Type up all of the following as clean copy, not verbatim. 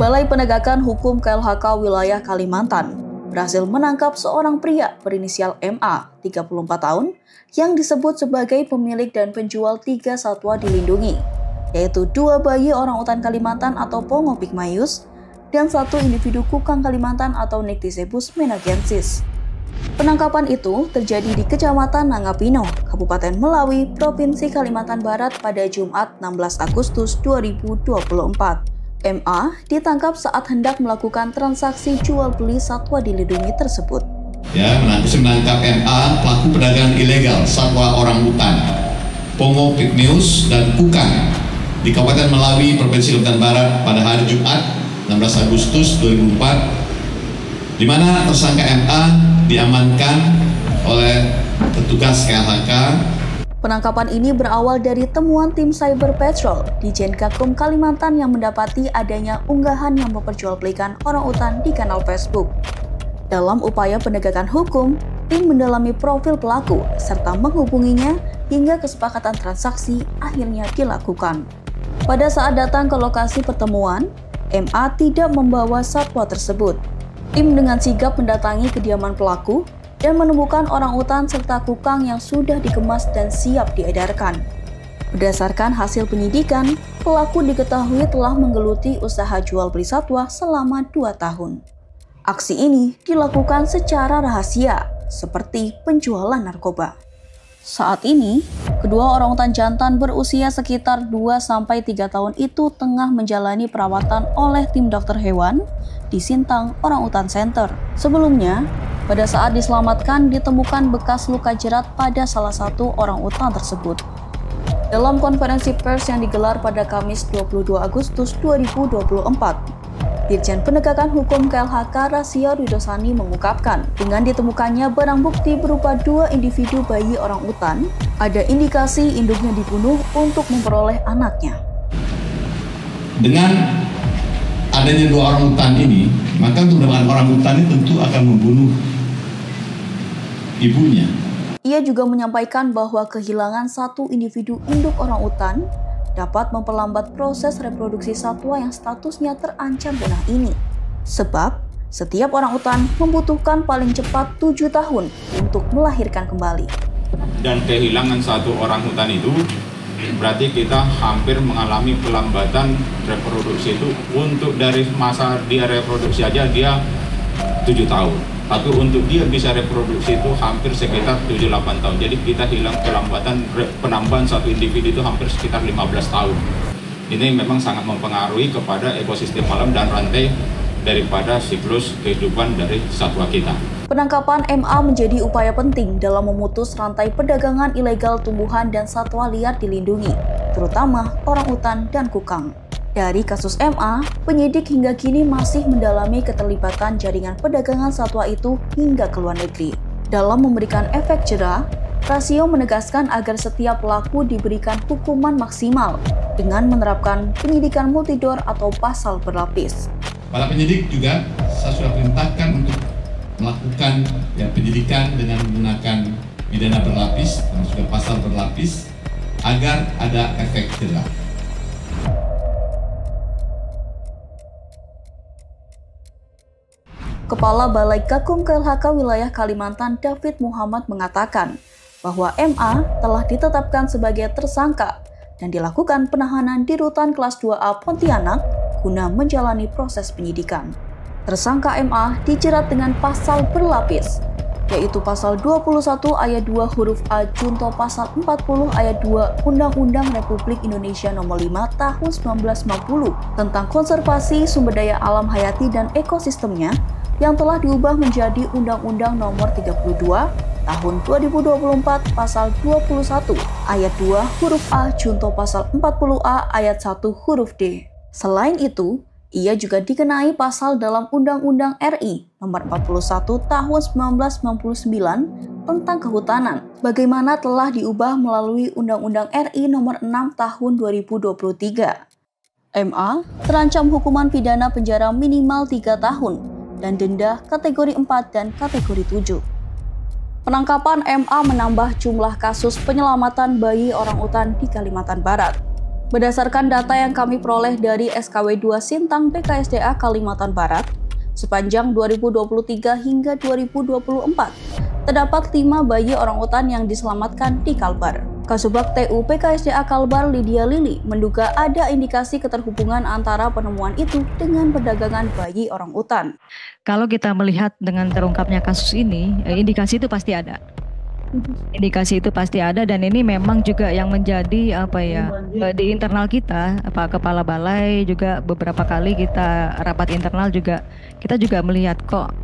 Balai Penegakan Hukum KLHK Wilayah Kalimantan berhasil menangkap seorang pria berinisial MA, 34 tahun, yang disebut sebagai pemilik dan penjual 3 satwa dilindungi, yaitu 2 bayi orangutan Kalimantan atau Pongo pygmaeus dan 1 individu kukang Kalimantan atau Nycticebus menagensis. Penangkapan itu terjadi di Kecamatan Nangapino, Kabupaten Melawi, Provinsi Kalimantan Barat pada Jumat 16 Agustus 2024. MA ditangkap saat hendak melakukan transaksi jual beli satwa dilindungi tersebut. Menangkap MA, pelaku perdagangan ilegal satwa orangutan, Pongo pygmaeus dan kukang di Kabupaten Melawi, Provinsi Kalimantan Barat pada hari Jumat 16 Agustus 2004, di mana tersangka MA diamankan oleh petugas KLHK. Penangkapan ini berawal dari temuan tim Cyber Patrol di Jengakum Kalimantan yang mendapati adanya unggahan yang memperjualbelikan orangutan di kanal Facebook. Dalam upaya penegakan hukum, tim mendalami profil pelaku serta menghubunginya hingga kesepakatan transaksi akhirnya dilakukan. Pada saat datang ke lokasi pertemuan, MA tidak membawa satwa tersebut. Tim dengan sigap mendatangi kediaman pelaku dan menemukan orangutan serta kukang yang sudah dikemas dan siap diedarkan. Berdasarkan hasil penyidikan, pelaku diketahui telah menggeluti usaha jual beli satwa selama 2 tahun. Aksi ini dilakukan secara rahasia, seperti penjualan narkoba. Saat ini, kedua orangutan jantan berusia sekitar 2-3 tahun itu tengah menjalani perawatan oleh tim dokter hewan di Sintang Orangutan Center. Sebelumnya, pada saat diselamatkan ditemukan bekas luka jerat pada salah satu orangutan tersebut. Dalam konferensi pers yang digelar pada Kamis 22 Agustus 2024, Dirjen Penegakan Hukum KLHK Rasio Ridosani mengungkapkan, dengan ditemukannya barang bukti berupa 2 individu bayi orangutan, ada indikasi induknya dibunuh untuk memperoleh anaknya. Dengan adanya 2 orangutan ini, maka untuk mendapatkan orangutan ini tentu akan membunuh ibunya. Ia juga menyampaikan bahwa kehilangan 1 individu induk orangutan dapat memperlambat proses reproduksi satwa yang statusnya terancam punah ini. Sebab, setiap orangutan membutuhkan paling cepat 7 tahun untuk melahirkan kembali. Dan kehilangan 1 orangutan itu berarti kita hampir mengalami pelambatan reproduksi itu. Untuk dari masa dia reproduksi aja dia 7 tahun. Tapi untuk dia bisa reproduksi itu hampir sekitar 7-8 tahun. Jadi kita hilang pelambatan penambahan 1 individu itu hampir sekitar 15 tahun. Ini memang sangat mempengaruhi kepada ekosistem alam dan rantai daripada siklus kehidupan dari satwa kita. Penangkapan MA menjadi upaya penting dalam memutus rantai perdagangan ilegal tumbuhan dan satwa liar dilindungi, terutama orangutan dan kukang. Dari kasus MA, penyidik hingga kini masih mendalami keterlibatan jaringan perdagangan satwa itu hingga ke luar negeri. Dalam memberikan efek jera, Rasio menegaskan agar setiap pelaku diberikan hukuman maksimal dengan menerapkan penyidikan multidor atau pasal berlapis. Para penyidik juga saya sudah perintahkan untuk melakukan penyidikan dengan menggunakan pidana berlapis dan juga pasal berlapis agar ada efek jera. Kepala Balai Gakum KLHK Wilayah Kalimantan David Muhammad mengatakan bahwa MA telah ditetapkan sebagai tersangka dan dilakukan penahanan di Rutan Kelas 2A Pontianak guna menjalani proses penyidikan. Tersangka MA dijerat dengan pasal berlapis, yaitu pasal 21 ayat 2 huruf A junto pasal 40 ayat 2 Undang-Undang Republik Indonesia Nomor 5 Tahun 1990 tentang konservasi sumber daya alam hayati dan ekosistemnya yang telah diubah menjadi Undang-Undang Nomor 32 Tahun 2024 Pasal 21 ayat 2 huruf A junto pasal 40A ayat 1 huruf D. Selain itu, ia juga dikenai pasal dalam Undang-Undang RI Nomor 41 Tahun 1999 tentang kehutanan, bagaimana telah diubah melalui Undang-Undang RI Nomor 6 Tahun 2023. MA terancam hukuman pidana penjara minimal 3 tahun dan denda kategori 4 dan kategori 7. Penangkapan MA menambah jumlah kasus penyelamatan bayi orangutan di Kalimantan Barat. Berdasarkan data yang kami peroleh dari SKW 2 Sintang BKSDA Kalimantan Barat, sepanjang 2023 hingga 2024, terdapat 5 bayi orangutan yang diselamatkan di Kalbar. Kasubag TU BKSDA Kalbar Lydia Lili menduga ada indikasi keterhubungan antara penemuan itu dengan perdagangan bayi orangutan. Kalau kita melihat dengan terungkapnya kasus ini, indikasi itu pasti ada. Indikasi itu pasti ada, dan ini memang juga yang menjadi di internal kita, Pak Kepala Balai juga beberapa kali kita rapat internal juga, kita juga melihat kok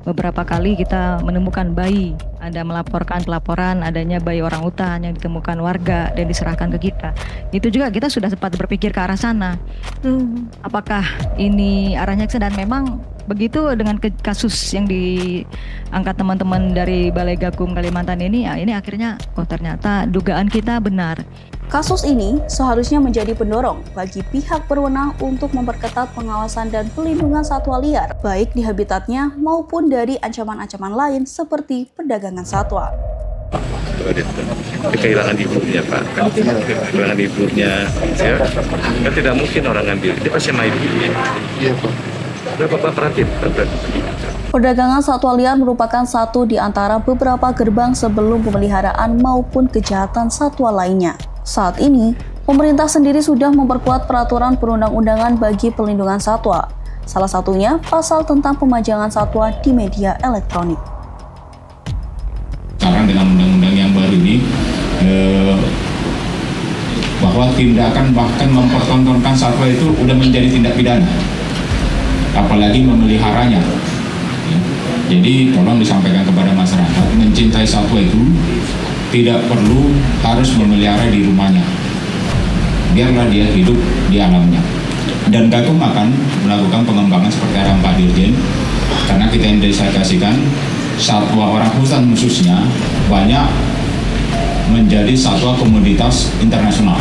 beberapa kali kita menemukan bayi, ada melaporkan pelaporan adanya bayi orangutan yang ditemukan warga dan diserahkan ke kita. Itu juga kita sudah sempat berpikir ke arah sana. Apakah ini arahnya ke sana? Dan memang begitu dengan kasus yang diangkat teman-teman dari Balai Gakum Kalimantan ini, ya ini akhirnya ternyata dugaan kita benar. Kasus ini seharusnya menjadi pendorong bagi pihak berwenang untuk memperketat pengawasan dan pelindungan satwa liar, baik di habitatnya maupun dari ancaman-ancaman lain seperti perdagangan satwa. Kehilangan ibunya, Pak. Kehilangan ibunya, ya. Kan tidak mungkin orang ngambil. Dia pasti main ibunya. Iya, Pak. Bapak perhatiin. Perdagangan satwa liar merupakan satu di antara beberapa gerbang sebelum pemeliharaan maupun kejahatan satwa lainnya. Saat ini, pemerintah sendiri sudah memperkuat peraturan perundang-undangan bagi pelindungan satwa. Salah satunya pasal tentang pemajangan satwa di media elektronik. Sekarang dengan undang-undang yang baru ini, bahwa tindakan bahkan mempertontonkan satwa itu udah menjadi tindak pidana, apalagi memeliharanya. Jadi tolong disampaikan kepada masyarakat, mencintai satwa itu tidak perlu harus memelihara di rumahnya, biarlah dia hidup di alamnya. Dan Gakum akan melakukan pengembangan seperti arahan Pak Dirjen, karena kita identifikasikan satwa orangutan khususnya banyak menjadi satwa komoditas internasional.